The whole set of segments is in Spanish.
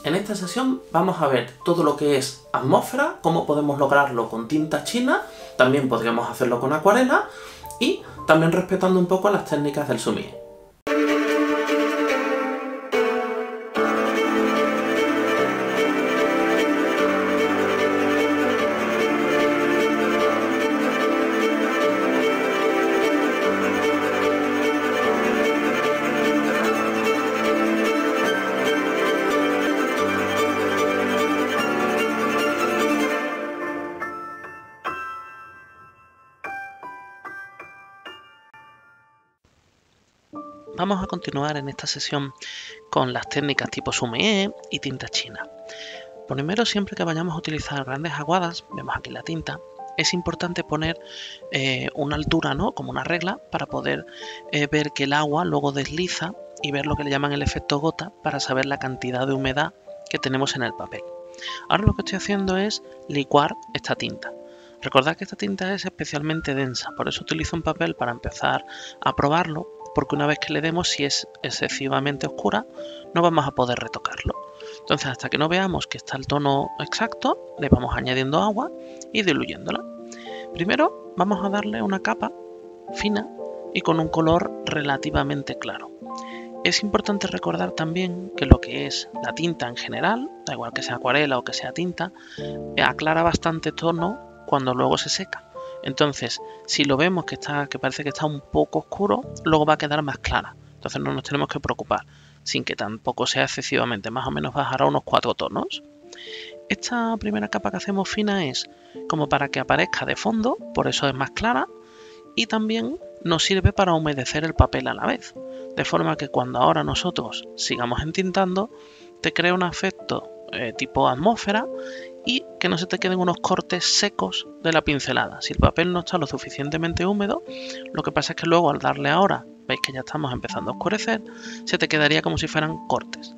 En esta sesión vamos a ver todo lo que es atmósfera, cómo podemos lograrlo con tinta china, también podríamos hacerlo con acuarela y también respetando un poco las técnicas del sumie. Vamos a continuar en esta sesión con las técnicas tipo sumie y tinta china. Primero, siempre que vayamos a utilizar grandes aguadas, vemos aquí la tinta, es importante poner una altura, ¿no? Como una regla para poder ver que el agua luego desliza y ver lo que le llaman el efecto gota para saber la cantidad de humedad que tenemos en el papel. Ahora lo que estoy haciendo es licuar esta tinta. Recordad que esta tinta es especialmente densa, por eso utilizo un papel para empezar a probarlo, porque una vez que le demos, si es excesivamente oscura, no vamos a poder retocarlo. Entonces, hasta que no veamos que está el tono exacto, le vamos añadiendo agua y diluyéndola. Primero vamos a darle una capa fina y con un color relativamente claro. Es importante recordar también que lo que es la tinta en general, da igual que sea acuarela o que sea tinta, aclara bastante tono cuando luego se seca. Entonces, si lo vemos que parece que está un poco oscuro, luego va a quedar más clara. Entonces no nos tenemos que preocupar, sin que tampoco sea excesivamente, más o menos bajará unos 4 tonos. Esta primera capa que hacemos fina es como para que aparezca de fondo, por eso es más clara, y también nos sirve para humedecer el papel a la vez. De forma que cuando ahora nosotros sigamos entintando, te crea un efecto tipo atmósfera y que no se te queden unos cortes secos de la pincelada. Si el papel no está lo suficientemente húmedo, lo que pasa es que luego al darle ahora, veis que ya estamos empezando a oscurecer, se te quedaría como si fueran cortes.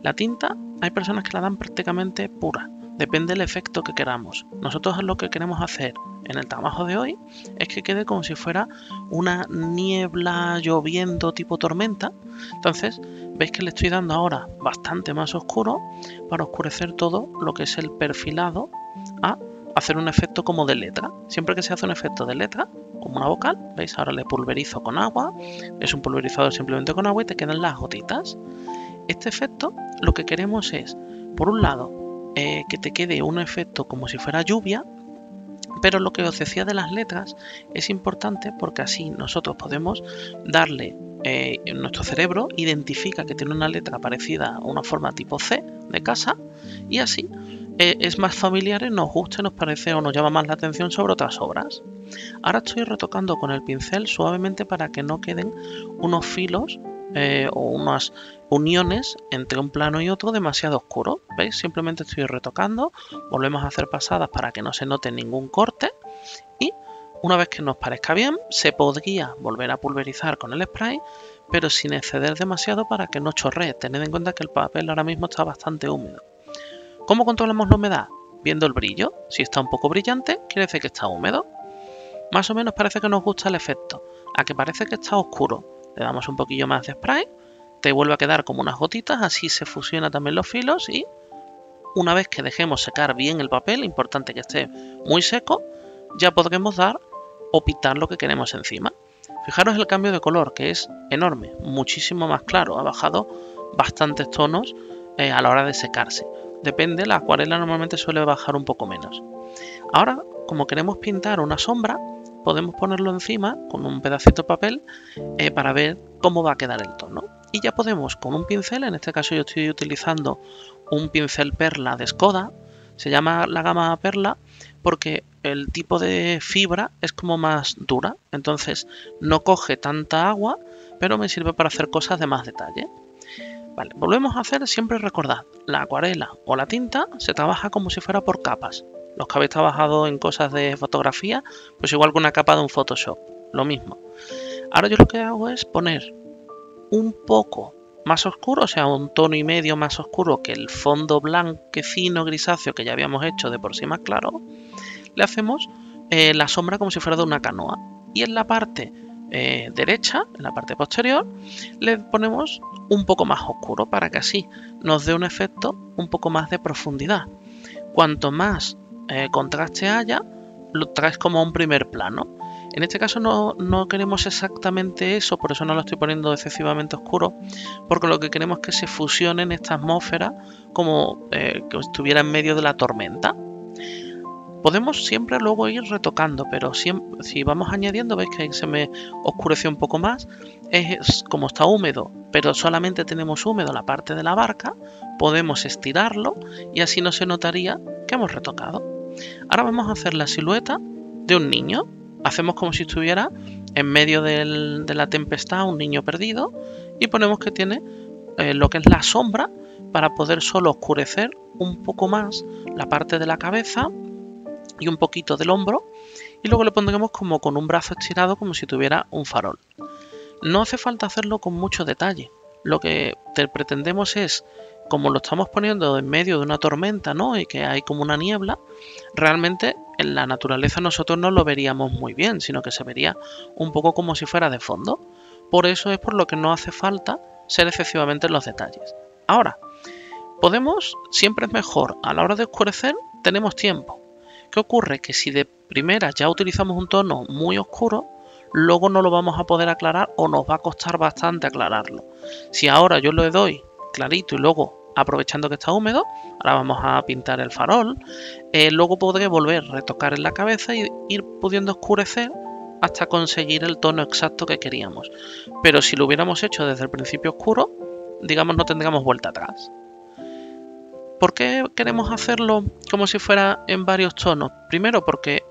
La tinta hay personas que la dan prácticamente pura, depende del efecto que queramos. Nosotros lo que queremos hacer en el trabajo de hoy es que quede como si fuera una niebla lloviendo tipo tormenta. Entonces veis que le estoy dando ahora bastante más oscuro para oscurecer todo lo que es el perfilado a hacer un efecto como de letra. Siempre que se hace un efecto de letra, como una vocal, veis, ahora le pulverizo con agua, es un pulverizador simplemente con agua y te quedan las gotitas. Este efecto lo que queremos es, por un lado, que te quede un efecto como si fuera lluvia, pero lo que os decía de las letras es importante porque así nosotros podemos darle, nuestro cerebro identifica que tiene una letra parecida a una forma tipo C de casa y así es más familiar y nos gusta, nos parece o nos llama más la atención sobre otras obras. Ahora estoy retocando con el pincel suavemente para que no queden unos filos o unas uniones entre un plano y otro demasiado oscuro. ¿Veis? Simplemente estoy retocando, volvemos a hacer pasadas para que no se note ningún corte y una vez que nos parezca bien se podría volver a pulverizar con el spray, pero sin exceder demasiado para que no chorree. Tened en cuenta que el papel ahora mismo está bastante húmedo. ¿Cómo controlamos la humedad? Viendo el brillo. Si está un poco brillante, quiere decir que está húmedo. Más o menos parece que nos gusta el efecto. A que parece que está oscuro, le damos un poquillo más de spray, te vuelve a quedar como unas gotitas, así se fusionan también los filos y una vez que dejemos secar bien el papel, importante que esté muy seco, ya podremos dar o pitar lo que queremos encima. Fijaros el cambio de color, que es enorme, muchísimo más claro, ha bajado bastantes tonos a la hora de secarse. Depende, la acuarela normalmente suele bajar un poco menos. Ahora, como queremos pintar una sombra, podemos ponerlo encima con un pedacito de papel para ver cómo va a quedar el tono. Y ya podemos con un pincel, en este caso yo estoy utilizando un pincel perla de Skoda, se llama la gama perla porque el tipo de fibra es como más dura, entonces no coge tanta agua, pero me sirve para hacer cosas de más detalle. Vale, volvemos a hacer, siempre recordad, la acuarela o la tinta se trabaja como si fuera por capas. Los que habéis trabajado en cosas de fotografía, pues igual que una capa de un Photoshop, lo mismo. Ahora yo lo que hago es poner un poco más oscuro, o sea, un tono y medio más oscuro que el fondo blanquecino grisáceo que ya habíamos hecho de por sí más claro, le hacemos la sombra como si fuera de una canoa. Y en la parte derecha, en la parte posterior, le ponemos un poco más oscuro para que así nos dé un efecto un poco más de profundidad. Cuanto más contraste haya, lo traes como a un primer plano. En este caso no queremos exactamente eso, por eso no lo estoy poniendo excesivamente oscuro, porque lo que queremos es que se fusionen esta atmósfera como que estuviera en medio de la tormenta. Podemos siempre luego ir retocando, pero si vamos añadiendo, veis que se me oscureció un poco más, es como está húmedo, pero solamente tenemos húmedo la parte de la barca, podemos estirarlo y así no se notaría que hemos retocado. Ahora vamos a hacer la silueta de un niño. Hacemos como si estuviera en medio de la tempestad un niño perdido y ponemos que tiene lo que es la sombra para poder solo oscurecer un poco más la parte de la cabeza y un poquito del hombro, y luego le pondremos como con un brazo estirado como si tuviera un farol. No hace falta hacerlo con mucho detalle. Lo que pretendemos es, como lo estamos poniendo en medio de una tormenta, ¿no?, y que hay como una niebla, realmente en la naturaleza nosotros no lo veríamos muy bien, sino que se vería un poco como si fuera de fondo. Por eso es por lo que no hace falta ser excesivamente en los detalles. Ahora, siempre es mejor, a la hora de oscurecer, tenemos tiempo. ¿Qué ocurre? Que si de primera ya utilizamos un tono muy oscuro, luego no lo vamos a poder aclarar o nos va a costar bastante aclararlo. Si ahora yo le doy clarito y luego, aprovechando que está húmedo, ahora vamos a pintar el farol, luego podré volver a retocar en la cabeza y ir pudiendo oscurecer hasta conseguir el tono exacto que queríamos. Pero si lo hubiéramos hecho desde el principio oscuro, digamos, no tendríamos vuelta atrás. ¿Por qué queremos hacerlo como si fuera en varios tonos? Primero porque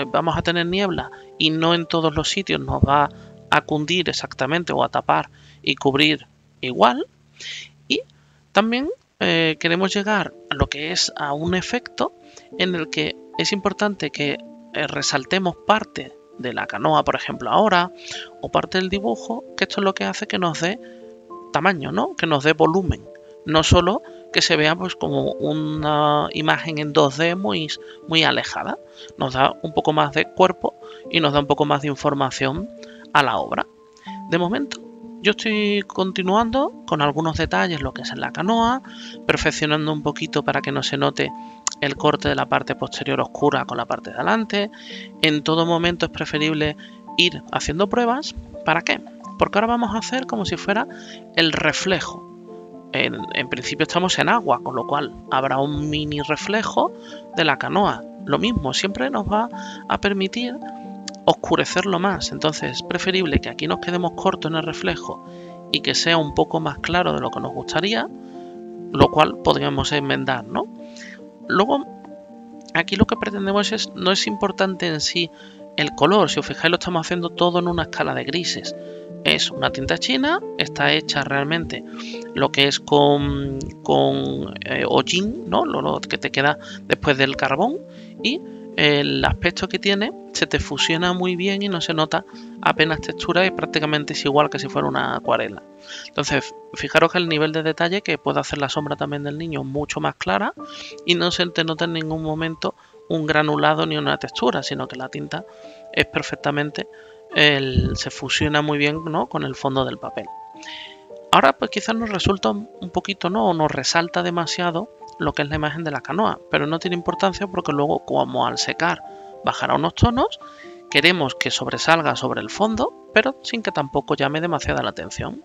vamos a tener niebla y no en todos los sitios nos va a cundir exactamente o a tapar y cubrir igual. Y también queremos llegar a lo que es a un efecto en el que es importante que resaltemos parte de la canoa, por ejemplo, ahora, o parte del dibujo, que esto es lo que hace que nos dé tamaño, ¿no?, que nos dé volumen, no solo que se vea pues como una imagen en 2D muy alejada. Nos da un poco más de cuerpo y nos da un poco más de información a la obra. De momento yo estoy continuando con algunos detalles, lo que es en la canoa, perfeccionando un poquito para que no se note el corte de la parte posterior oscura con la parte de delante. En todo momento es preferible ir haciendo pruebas. ¿Para qué? Porque ahora vamos a hacer como si fuera el reflejo. En principio estamos en agua, con lo cual habrá un mini reflejo de la canoa. Lo mismo, siempre nos va a permitir oscurecerlo más. Entonces es preferible que aquí nos quedemos cortos en el reflejo y que sea un poco más claro de lo que nos gustaría, lo cual podríamos enmendar, ¿no? Luego, aquí lo que pretendemos no es importante en sí el color. Si os fijáis, lo estamos haciendo todo en una escala de grises. Es una tinta china, está hecha realmente lo que es con hollín, ¿no?, lo que te queda después del carbón, y el aspecto que tiene se te fusiona muy bien y no se nota apenas textura y prácticamente es igual que si fuera una acuarela. Entonces, fijaros que el nivel de detalle que puede hacer la sombra también del niño mucho más clara y no se te nota en ningún momento un granulado ni una textura, sino que la tinta es perfectamente... se fusiona muy bien, ¿no?, con el fondo del papel. Ahora pues quizás nos resulta un poquito, ¿no?, o nos resalta demasiado lo que es la imagen de la canoa, pero no tiene importancia porque luego, como al secar bajará unos tonos, queremos que sobresalga sobre el fondo, pero sin que tampoco llame demasiada la atención.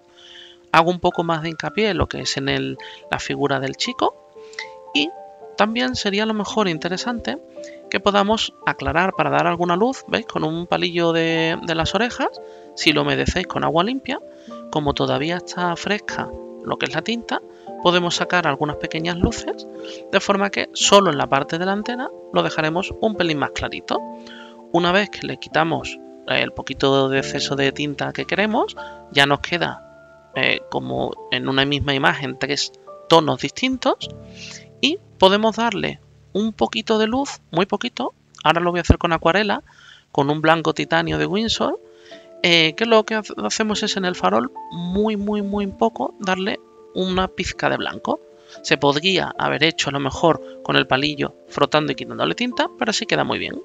Hago un poco más de hincapié en lo que es en la figura del chico, y también sería a lo mejor interesante que podamos aclarar para dar alguna luz, ¿veis?, con un palillo de las orejas. Si lo humedecéis con agua limpia, como todavía está fresca lo que es la tinta, podemos sacar algunas pequeñas luces, de forma que solo en la parte delantera lo dejaremos un pelín más clarito. Una vez que le quitamos el poquito de exceso de tinta que queremos, ya nos queda como en una misma imagen 3 tonos distintos, y podemos darle un poquito de luz, muy poquito. Ahora lo voy a hacer con acuarela, con un blanco titanio de Winsor, que lo que hacemos es en el farol muy poco darle una pizca de blanco. Se podría haber hecho a lo mejor con el palillo frotando y quitándole tinta, pero así queda muy bien.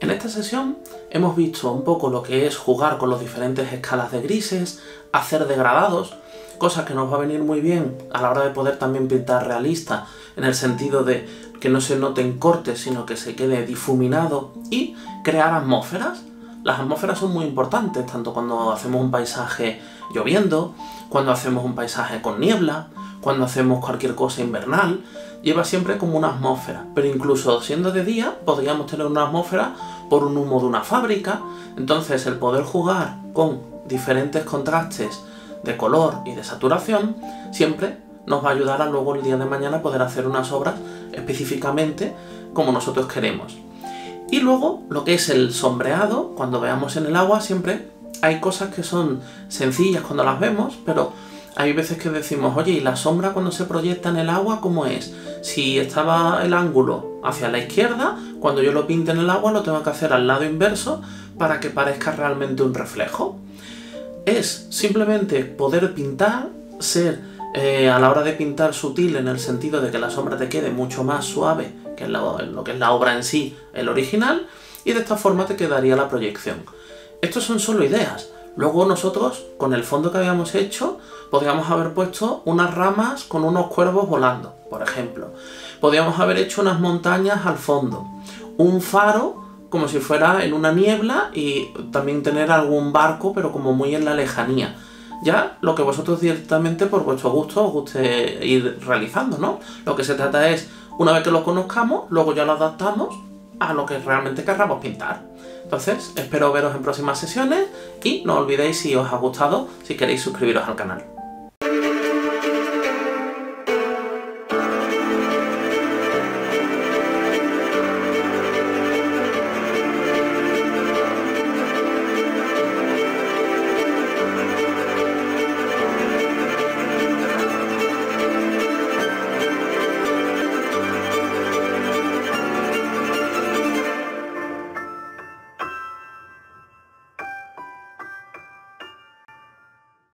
En esta sesión hemos visto un poco lo que es jugar con las diferentes escalas de grises, hacer degradados, cosa que nos va a venir muy bien a la hora de poder también pintar realista, en el sentido de que no se noten cortes, sino que se quede difuminado, y crear atmósferas. Las atmósferas son muy importantes, tanto cuando hacemos un paisaje lloviendo, cuando hacemos un paisaje con niebla, cuando hacemos cualquier cosa invernal, lleva siempre como una atmósfera. Pero incluso siendo de día, podríamos tener una atmósfera por un humo de una fábrica. Entonces el poder jugar con diferentes contrastes de color y de saturación siempre nos va a ayudar a luego el día de mañana poder hacer unas obras específicamente como nosotros queremos. Y luego lo que es el sombreado, cuando veamos en el agua siempre hay cosas que son sencillas cuando las vemos, pero hay veces que decimos, oye, ¿y la sombra cuando se proyecta en el agua cómo es? Si estaba el ángulo hacia la izquierda, cuando yo lo pinte en el agua lo tengo que hacer al lado inverso para que parezca realmente un reflejo. Es simplemente poder pintar, ser a la hora de pintar sutil en el sentido de que la sombra te quede mucho más suave que en lo que es la obra en sí, el original, y de esta forma te quedaría la proyección. Estos son solo ideas. Luego nosotros, con el fondo que habíamos hecho, podríamos haber puesto unas ramas con unos cuervos volando, por ejemplo. Podríamos haber hecho unas montañas al fondo, un faro como si fuera en una niebla y también tener algún barco, pero como muy en la lejanía. Ya lo que vosotros directamente por vuestro gusto os guste ir realizando, ¿no? Lo que se trata es, una vez que lo conozcamos, luego ya lo adaptamos a lo que realmente querramos pintar. Entonces, espero veros en próximas sesiones y no olvidéis, si os ha gustado, si queréis suscribiros al canal.